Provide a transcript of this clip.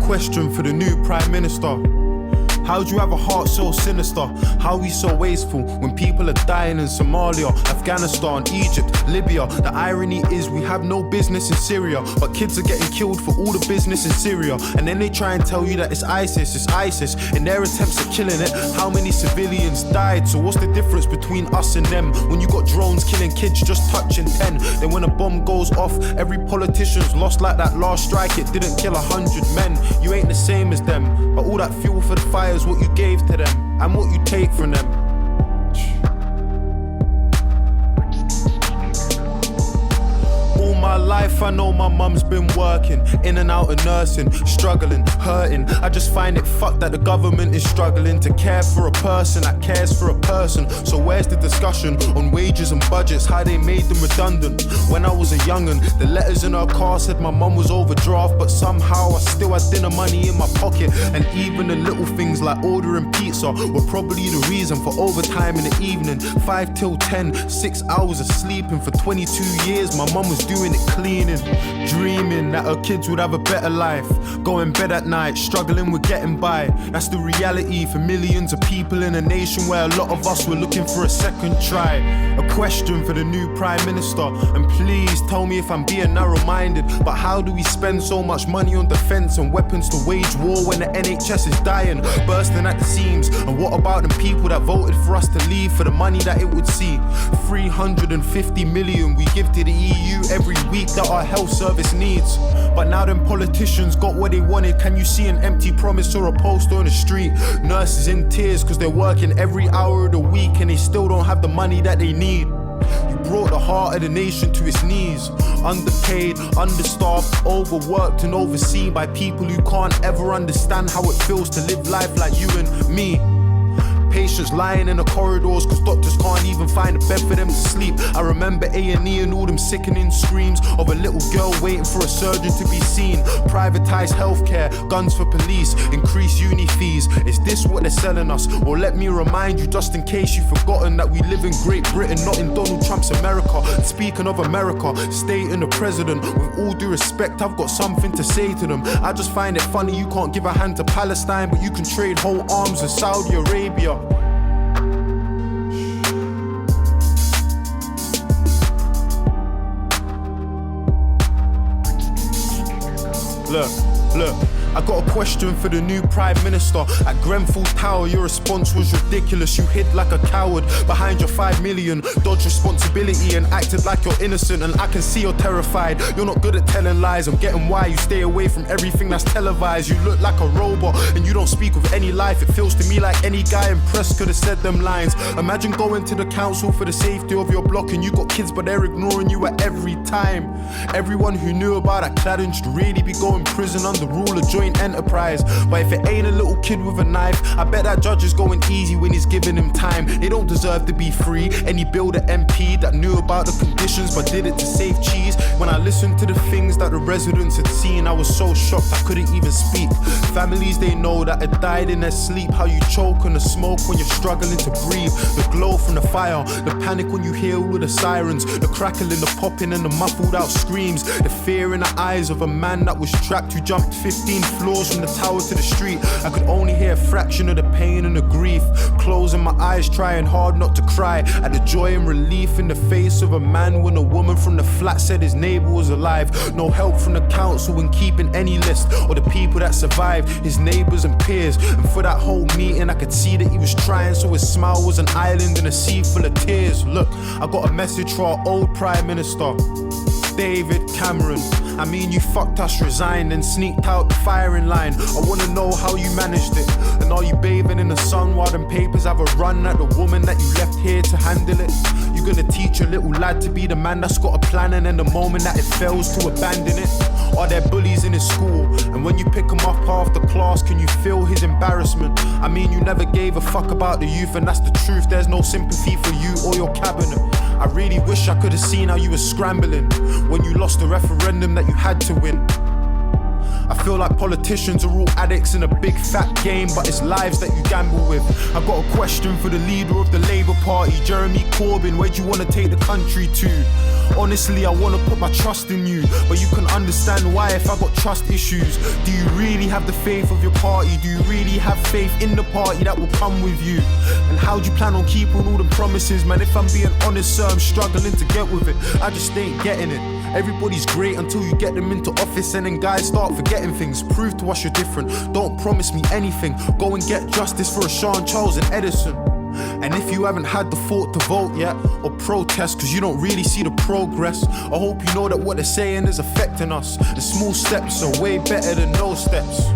question for the new Prime Minister. How do you have a heart so sinister? How are we so wasteful when people are dying in Somalia, Afghanistan, Egypt, Libya? The irony is we have no business in Syria, but kids are getting killed for all the business in Syria. And then they try and tell you that it's ISIS. In their attempts at killing it, how many civilians died? So what's the difference between us and them? When you got drones killing kids just touching 10, then when a bomb goes off, every politician's lost like that last strike. It didn't kill 100 men. You ain't the same as them, but all that fuel for the fire is what you gave to them and what you take from them. All my life I know my mum's been working, in and out of nursing, struggling, hurting. I just find it fucked that the government is struggling to care for a person that cares for a person. So where's the discussion on wages and budgets, how they made them redundant? When I was a young'un, the letters in her car said my mum was overdraft, but somehow I still had dinner money in my pocket. And even the little things like ordering pizza were probably the reason for overtime in the evening. 5 till 10, 6 hours of sleeping for 22 years. My mum was doing it cleaning, dreaming that her kids would have a better life, going bed at night, struggling with getting by. That's the reality for millions of people in a nation where a lot of us were looking for a second try. A question for the new Prime Minister, and please tell me if I'm being narrow-minded, but how do we spend so much money on defence and weapons to wage war when the NHS is dying, bursting at the seams? And what about the people that voted for us to leave for the money that it would see? 350 million we give to the EU every week that our health service needs. But now them politicians got what they wanted. Can you see an empty promise or a poster on the street? Nurses in tears cause they're working every hour of the week and they still don't have the money that they need. You brought the heart of the nation to its knees. Underpaid, understaffed, overworked and overseen by people who can't ever understand how it feels to live life like you and me. Patients lying in the corridors cause doctors can't even find a bed for them to sleep. I remember A&E and all them sickening screams of a little girl waiting for a surgeon to be seen. Privatised healthcare, guns for police, increased uni fees. Is this what they're selling us? Or let me remind you, just in case you've forgotten, that we live in Great Britain, not in Donald Trump's America. Speaking of America, stating the president, with all due respect, I've got something to say to them. I just find it funny you can't give a hand to Palestine, but you can trade whole arms with Saudi Arabia. Look, I got a question for the new Prime Minister. At Grenfell Tower, your response was ridiculous. You hid like a coward behind your 5 million, dodged responsibility and acted like you're innocent. And I can see you're terrified. You're not good at telling lies. I'm getting why you stay away from everything that's televised. You look like a robot and you don't speak with any life. It feels to me like any guy in press could have said them lines. Imagine going to the council for the safety of your block and you got kids but they're ignoring you at every time. Everyone who knew about that cladding should really be going prison under rule of joint enterprise. But if it ain't a little kid with a knife, I bet that judge is going easy when he's giving him time. They don't deserve to be free. Any builder MP that knew about the conditions but did it to save cheese. When I listened to the things that the residents had seen, I was so shocked I couldn't even speak. Families they know that had died in their sleep. How you choke on the smoke when you're struggling to breathe. The glow from the fire, the panic when you hear all the sirens, the crackling, the popping and the muffled out screams. The fear in the eyes of a man that was trapped who jumped 15 floors from the tower to the street. I could only hear a fraction of the pain and the grief. Closing my eyes, trying hard not to cry at the joy and relief in the face of a man when a woman from the flat said his neighbour was alive. No help from the council in keeping any list or the people that survived, his neighbours and peers. And for that whole meeting I could see that he was trying, so his smile was an island in a sea full of tears. Look, I got a message for our old Prime Minister, David Cameron. I mean, you fucked us, resigned and sneaked out the firing line. I wanna know how you managed it. And are you bathing in the sun while them papers have a run at the woman that you left here to handle it? You gonna teach your little lad to be the man that's got a plan, and then the moment that it fails to abandon it? Are there bullies in his school? And when you pick him up after class, can you feel his embarrassment? I mean, you never gave a fuck about the youth, and that's the truth. There's no sympathy for you or your cabinet. I really wish I could have seen how you were scrambling when you lost the referendum that you had to win. I feel like politicians are all addicts in a big fat game, but it's lives that you gamble with. I've got a question for the leader of the Labour Party, Jeremy Corbyn. Where do you want to take the country to? Honestly, I want to put my trust in you, but you can understand why if I got trust issues. Do you really have the faith of your party? Do you really have faith in the party that will come with you? And how do you plan on keeping all the promises? Man, if I'm being honest, sir, I'm struggling to get with it. I just ain't getting it. Everybody's great until you get them into office, and then guys start forgetting things. Prove to us you're different. Don't promise me anything. Go and get justice for a Sean, Charles and Edison. And if you haven't had the thought to vote yet or protest cause you don't really see the progress, I hope you know that what they're saying is affecting us. The small steps are way better than no steps.